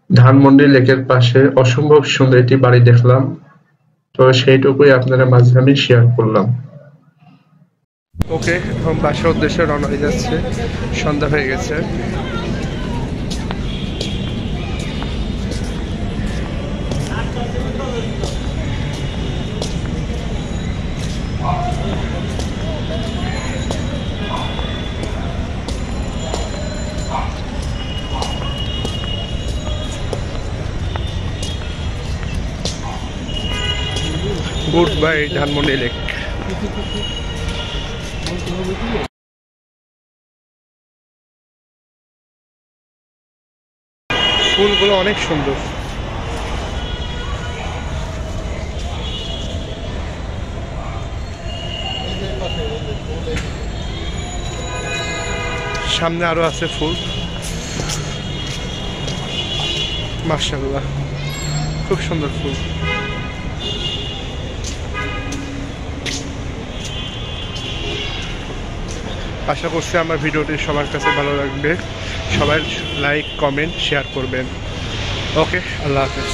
ধানমন্ডি লেকের পাশে অসম্ভব সুন্দর একটি বাড়ি দেখলাম। তো সেইটুকুই আপনাদের মাঝে আমি শেয়ার করলাম। ওকে, এখন বাসার উদ্দেশ্যে রওনা হয়ে যাচ্ছে, সন্ধ্যা হয়ে গেছে। Good bye Dhanmondi lake. ফুলগুলো অনেক সুন্দর। সামনে আরো আছে ফুল, মাশাআল্লাহ খুব সুন্দর ফুল। আশা করছি আমার ভিডিওটি সবার কাছে ভালো লাগবে। সবাই লাইক, কমেন্ট, শেয়ার করবেন। ওকে, আল্লাহ হাফেজ।